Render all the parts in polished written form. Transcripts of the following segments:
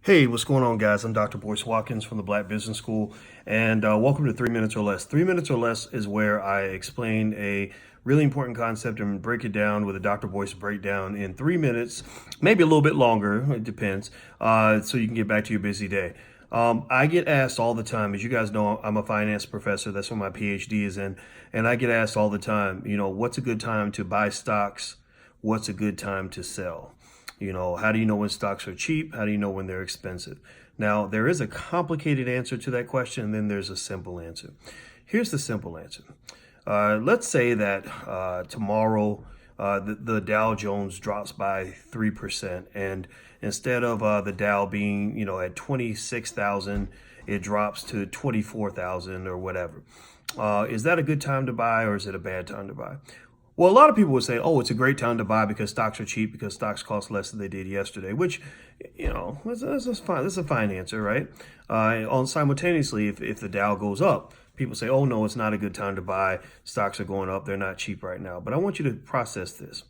Hey, what's going on, guys? I'm Dr. Boyce Watkins from the Black Business School, and welcome to 3 Minutes or Less. 3 Minutes or Less is where I explain a really important concept and break it down with a Dr. Boyce breakdown in 3 minutes, maybe a little bit longer, it depends, so you can get back to your busy day. I get asked all the time, as you guys know, I'm a finance professor. That's what my PhD is in. And I get asked all the time, what's a good time to buy stocks? What's a good time to sell? How do you know when stocks are cheap? How do you know when they're expensive? Now, there is a complicated answer to that question, and then there's a simple answer. Here's the simple answer. Let's say that tomorrow the Dow Jones drops by 3%, and instead of the Dow being, at 26,000, it drops to 24,000 or whatever. Is that a good time to buy, or is it a bad time to buy? Well, a lot of people would say, oh, it's a great time to buy because stocks are cheap, because stocks cost less than they did yesterday, which, that's fine. That's a fine answer, right? Simultaneously, if the Dow goes up, people say, oh, no, it's not a good time to buy. Stocks are going up. They're not cheap right now. But I want you to process this.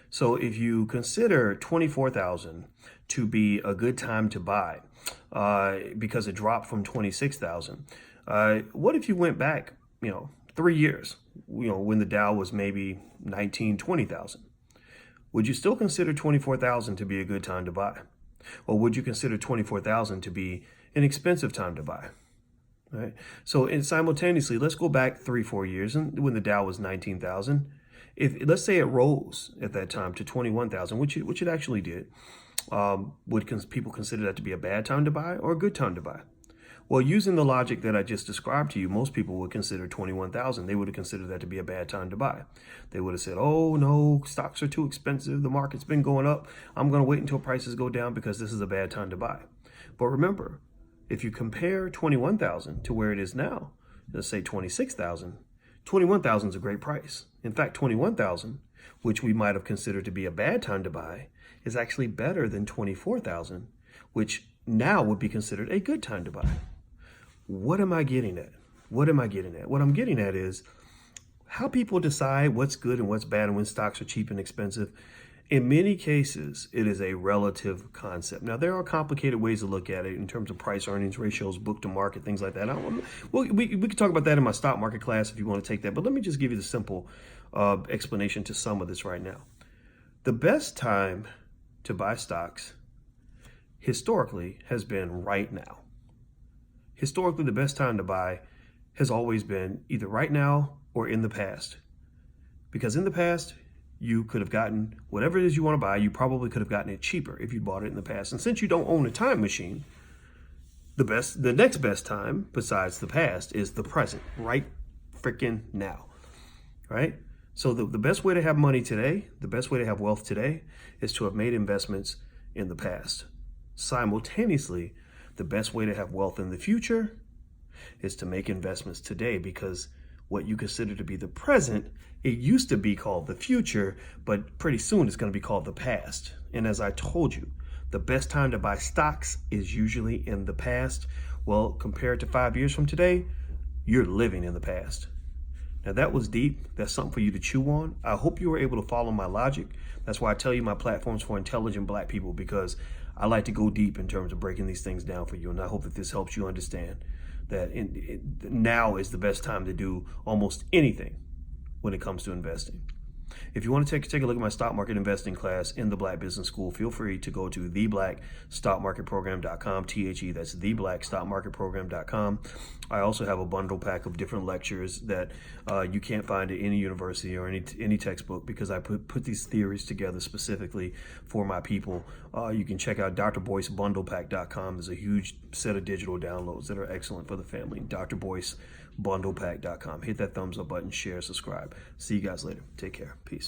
So if you consider 24,000 to be a good time to buy because it dropped from 26,000, what if you went back, 3 years, when the Dow was maybe 20,000? Would you still consider 24,000 to be a good time to buy? Or would you consider 24,000 to be an expensive time to buy? Right? So simultaneously, let's go back 3-4 years, and when the Dow was 19,000, if let's say it rose at that time to 21,000, which it actually did, would people consider that to be a bad time to buy or a good time to buy? Well, using the logic that I just described to you, most people would consider 21,000. They would have considered that to be a bad time to buy. They would have said, oh, no, stocks are too expensive. The market's been going up. I'm going to wait until prices go down because this is a bad time to buy. But remember, if you compare 21,000 to where it is now, let's say 26,000, 21,000 is a great price. In fact, 21,000, which we might have considered to be a bad time to buy, is actually better than 24,000, which now would be considered a good time to buy. What am I getting at? What am I getting at? What I'm getting at is how people decide what's good and what's bad and when stocks are cheap and expensive. In many cases, it is a relative concept. Now, there are complicated ways to look at it in terms of price earnings ratios, book to market, things like that. We can talk about that in my stock market class if you want to take that. But let me just give you the simple explanation to some of this right now. The best time to buy stocks historically has been right now. Historically, the best time to buy has always been either right now or in the past. Because in the past, you could have gotten whatever it is you want to buy. You probably could have gotten it cheaper if you bought it in the past. And since you don't own a time machine, the next best time besides the past is the present, right freaking now, right? So the best way to have money today, the best way to have wealth today is to have made investments in the past. Simultaneously, the best way to have wealth in the future is to make investments today, because what you consider to be the present, it used to be called the future, but pretty soon it's going to be called the past. And as I told you, the best time to buy stocks is usually in the past. Well, compared to 5 years from today, you're living in the past. Now, that was deep. That's something for you to chew on. I hope you were able to follow my logic. That's why I tell you my platform's for intelligent Black people, because I like to go deep in terms of breaking these things down for you. And I hope that this helps you understand that now is the best time to do almost anything when it comes to investing. If you want to take a look at my stock market investing class in the Black Business School, feel free to go to theblackstockmarketprogram.com, THE, that's theblackstockmarketprogram.com. I also have a bundle pack of different lectures that you can't find at any university or any textbook, because I put these theories together specifically for my people. You can check out drboycebundlepack.com. There's a huge set of digital downloads that are excellent for the family. drboycebundlepack.com. Hit that thumbs up button, share, subscribe. See you guys later. Take care. Peace.